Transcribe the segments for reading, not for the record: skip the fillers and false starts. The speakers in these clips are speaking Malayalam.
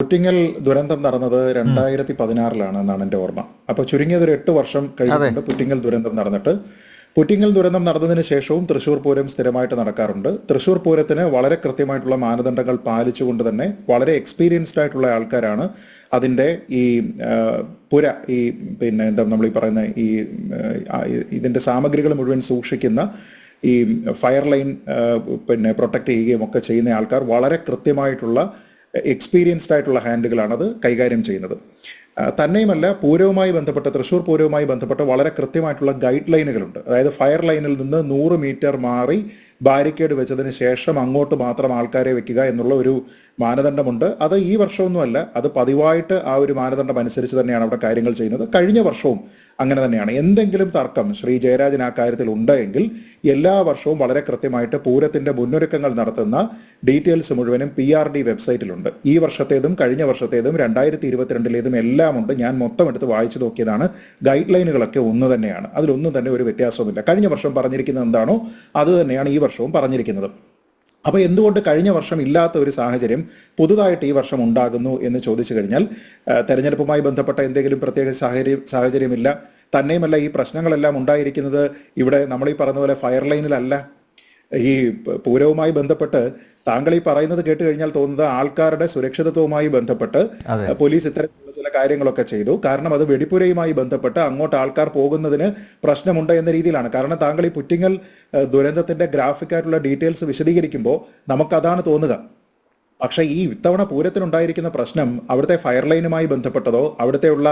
പുറ്റിങ്ങൽ ദുരന്തം നടന്നത് 2016 എന്നാണ് എൻ്റെ ഓർമ്മ. അപ്പോൾ ചുരുങ്ങിയത് ഒരു 8 വർഷം കഴിഞ്ഞിട്ടുണ്ട് പുറ്റിങ്ങൽ ദുരന്തം നടന്നിട്ട്. പുറ്റിങ്ങൽ ദുരന്തം നടന്നതിന് ശേഷവും തൃശ്ശൂർ പൂരം സ്ഥിരമായിട്ട് നടക്കാറുണ്ട്. തൃശ്ശൂർ പൂരത്തിന് വളരെ കൃത്യമായിട്ടുള്ള മാനദണ്ഡങ്ങൾ പാലിച്ചുകൊണ്ട് തന്നെ വളരെ എക്സ്പീരിയൻസ്ഡ് ആയിട്ടുള്ള ആൾക്കാരാണ് അതിൻ്റെ ഈ പുര ഈ പിന്നെ എന്താ നമ്മൾ ഈ പറയുന്ന ഇതിൻ്റെ സാമഗ്രികൾ മുഴുവൻ സൂക്ഷിക്കുന്ന ഈ ഫയർ ലൈൻ പിന്നെ പ്രൊട്ടക്ട് ചെയ്യുകയും ഒക്കെ ചെയ്യുന്ന ആൾക്കാർ വളരെ കൃത്യമായിട്ടുള്ള എക്സ്പീരിയൻസ്ഡ് ആയിട്ടുള്ള ഹാൻഡുകളാണത് കൈകാര്യം ചെയ്യുന്നത്. തന്നെയുമല്ല, പൂരവുമായി ബന്ധപ്പെട്ട് തൃശ്ശൂർ പൂരവുമായി ബന്ധപ്പെട്ട് വളരെ കൃത്യമായിട്ടുള്ള ഗൈഡ് ലൈനുകളുണ്ട്. അതായത് ഫയർ ലൈനിൽ നിന്ന് 100 മീറ്റർ മാറി ബാരിക്കേഡ് വെച്ചതിന് ശേഷം അങ്ങോട്ട് മാത്രം ആൾക്കാരെ വെക്കുക എന്നുള്ള ഒരു മാനദണ്ഡമുണ്ട്. അത് ഈ വർഷമൊന്നുമല്ല, അത് പതിവായിട്ട് ആ ഒരു മാനദണ്ഡം അനുസരിച്ച് തന്നെയാണ് അവിടെ കാര്യങ്ങൾ ചെയ്യുന്നത്. കഴിഞ്ഞ വർഷവും അങ്ങനെ തന്നെയാണ്. എന്തെങ്കിലും തർക്കം ശ്രീ ജയരാജൻ ആ കാര്യത്തിൽ ഉണ്ടെങ്കിൽ എല്ലാ വർഷവും വളരെ കൃത്യമായിട്ട് പൂരത്തിന്റെ മുന്നൊരുക്കങ്ങൾ നടത്തുന്ന ഡീറ്റെയിൽസ് മുഴുവനും PRD വെബ്സൈറ്റിലുണ്ട്. ഈ വർഷത്തേതും കഴിഞ്ഞ വർഷത്തേതും 2022 എല്ലാം ഉണ്ട്. ഞാൻ മൊത്തം എടുത്ത് വായിച്ചു നോക്കിയതാണ്. ഗൈഡ് ലൈനുകളൊക്കെ ഒന്ന് തന്നെയാണ്, അതിലൊന്നും തന്നെ ഒരു വ്യത്യാസവുമില്ല. കഴിഞ്ഞ വർഷം പറഞ്ഞിരിക്കുന്നത് എന്താണോ അത് തന്നെയാണ് ഈ വർഷവും പറഞ്ഞിരിക്കുന്നത്. അപ്പോൾ എന്തുകൊണ്ട് കഴിഞ്ഞ വർഷം ഇല്ലാത്ത ഒരു സാഹചര്യം പുതുതായിട്ട് ഈ വർഷം ഉണ്ടാകുന്നു എന്ന് ചോദിച്ചു കഴിഞ്ഞാൽ തെരഞ്ഞെടുപ്പുമായി ബന്ധപ്പെട്ട എന്തെങ്കിലും പ്രത്യേക സാഹചര്യമില്ല. തന്നെയുമല്ല, ഈ പ്രശ്നങ്ങളെല്ലാം ഉണ്ടായിരിക്കുന്നത് ഇവിടെ നമ്മൾ ഈ പറഞ്ഞ പോലെ ഫയർ ലൈനിലല്ല. ഈ പൂരവുമായി ബന്ധപ്പെട്ട് താങ്കൾ ഈ പറയുന്നത് കേട്ട് കഴിഞ്ഞാൽ തോന്നുന്നത് ആൾക്കാരുടെ സുരക്ഷിതത്വവുമായി ബന്ധപ്പെട്ട് പോലീസ് ഇത്തരത്തിലുള്ള ചില കാര്യങ്ങളൊക്കെ ചെയ്തു. കാരണം അത് വെടിപ്പുരയുമായി ബന്ധപ്പെട്ട് അങ്ങോട്ട് ആൾക്കാർ പോകുന്നതിന് പ്രശ്നമുണ്ട് എന്ന രീതിയിലാണ്. കാരണം താങ്കൾ ഈ പുറ്റിങ്ങൽ ദുരന്തത്തിന്റെ ഗ്രാഫിക് ആയിട്ടുള്ള ഡീറ്റെയിൽസ് വിശദീകരിക്കുമ്പോൾ നമുക്കതാണ് തോന്നുക. പക്ഷേ ഈ ഇത്തവണ പൂരത്തിനുണ്ടായിരിക്കുന്ന പ്രശ്നം അവിടുത്തെ ഫയർ ലൈനുമായി ബന്ധപ്പെട്ടതോ അവിടുത്തെയുള്ള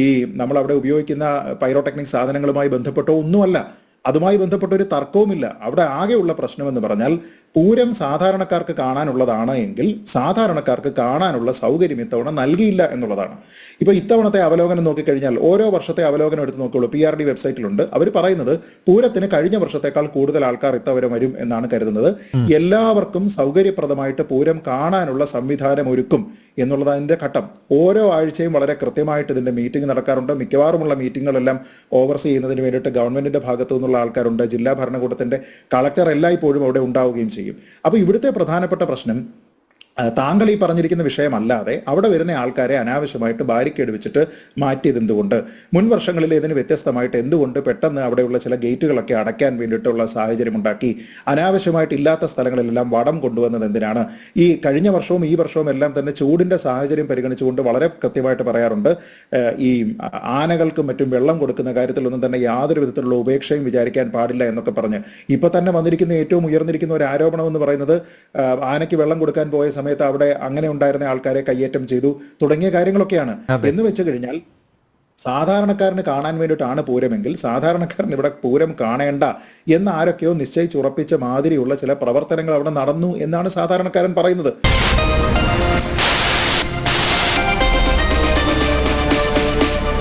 ഈ നമ്മൾ അവിടെ ഉപയോഗിക്കുന്ന പൈറോടെക്നിക് സാധനങ്ങളുമായി ബന്ധപ്പെട്ടോ ഒന്നുമല്ല. അതുമായി ബന്ധപ്പെട്ട ഒരു തർക്കവുമില്ല. അവിടെ ആകെയുള്ള പ്രശ്നമെന്ന് പറഞ്ഞാൽ പൂരം സാധാരണക്കാർക്ക് കാണാനുള്ളതാണ് എങ്കിൽ സാധാരണക്കാർക്ക് കാണാനുള്ള സൗകര്യം ഇത്തവണ നൽകിയില്ല എന്നുള്ളതാണ്. ഇപ്പോൾ ഇത്തവണത്തെ അവലോകനം നോക്കിക്കഴിഞ്ഞാൽ ഓരോ വർഷത്തെ അവലോകനം എടുത്ത് നോക്കുള്ളൂ. PRD വെബ്സൈറ്റിലുണ്ട്. അവർ പറയുന്നത് പൂരത്തിന് കഴിഞ്ഞ വർഷത്തേക്കാൾ കൂടുതൽ ആൾക്കാർ ഇത്തവണ വരും എന്നാണ് കരുതുന്നത്. എല്ലാവർക്കും സൗകര്യപ്രദമായിട്ട് പൂരം കാണാനുള്ള സംവിധാനം ഒരുക്കും എന്നുള്ളത് അതിൻ്റെ ഘട്ടം. ഓരോ ആഴ്ചയും വളരെ കൃത്യമായിട്ട് ഇതിൻ്റെ മീറ്റിംഗ് നടക്കാറുണ്ട്. മിക്കവാറുമുള്ള മീറ്റിങ്ങുകളെല്ലാം ഓവർസീ ചെയ്യുന്നതിന് വേണ്ടിയിട്ട് ഗവൺമെന്റിന്റെ ഭാഗത്തു നിന്നുള്ള ആൾക്കാരുണ്ട്. ജില്ലാ ഭരണകൂടത്തിന്റെ കളക്ടർ എല്ലായ്പ്പോഴും അവിടെ ഉണ്ടാവുകയും ചെയ്യും. അപ്പോൾ ഇവിടുത്തെ പ്രധാനപ്പെട്ട പ്രശ്നം താങ്കൾ ഈ പറഞ്ഞിരിക്കുന്ന വിഷയമല്ലാതെ അവിടെ വരുന്ന ആൾക്കാരെ അനാവശ്യമായിട്ട് ബാരിക്കേഡ് വെച്ചിട്ട് മാറ്റിയത് എന്തുകൊണ്ട്? മുൻ വർഷങ്ങളിൽ ഇതിന് വ്യത്യസ്തമായിട്ട് എന്തുകൊണ്ട് പെട്ടെന്ന് അവിടെയുള്ള ചില ഗേറ്റുകളൊക്കെ അടയ്ക്കാൻ വേണ്ടിയിട്ടുള്ള സാഹചര്യം ഉണ്ടാക്കി? അനാവശ്യമായിട്ട് ഇല്ലാത്ത സ്ഥലങ്ങളിലെല്ലാം വടം കൊണ്ടുവന്നത് എന്തിനാണ്? ഈ കഴിഞ്ഞ വർഷവും ഈ വർഷവും എല്ലാം തന്നെ ചൂടിന്റെ സാഹചര്യം പരിഗണിച്ചുകൊണ്ട് വളരെ കൃത്യമായിട്ട് പറയാറുണ്ട്, ഈ ആനകൾക്കും മറ്റും വെള്ളം കൊടുക്കുന്ന കാര്യത്തിലൊന്നും തന്നെ യാതൊരു വിധത്തിലുള്ള ഉപേക്ഷയും വിചാരിക്കാൻ പാടില്ല എന്നൊക്കെ പറഞ്ഞ് ഇപ്പൊ തന്നെ വന്നിരിക്കുന്ന ഏറ്റവും ഉയർന്നിരിക്കുന്ന ഒരു ആരോപണം എന്ന് പറയുന്നത് ആനയ്ക്ക് വെള്ളം കൊടുക്കാൻ പോയ സമയത്ത് അവിടെ അങ്ങനെ ഉണ്ടായിരുന്ന ആൾക്കാരെ കയ്യേറ്റം ചെയ്തു തുടങ്ങിയ കാര്യങ്ങളൊക്കെയാണ്. എന്ന് വെച്ച് കഴിഞ്ഞാൽ സാധാരണക്കാരന് കാണാൻ വേണ്ടിയിട്ടാണ് പൂരമെങ്കിൽ സാധാരണക്കാരൻ ഇവിടെ പൂരം കാണേണ്ട എന്ന് ആരൊക്കെയോ നിശ്ചയിച്ചുറപ്പിച്ച മാതിരിയുള്ള ചില പ്രവർത്തനങ്ങൾ അവിടെ നടന്നു എന്നാണ് സാധാരണക്കാരൻ പറയുന്നത്.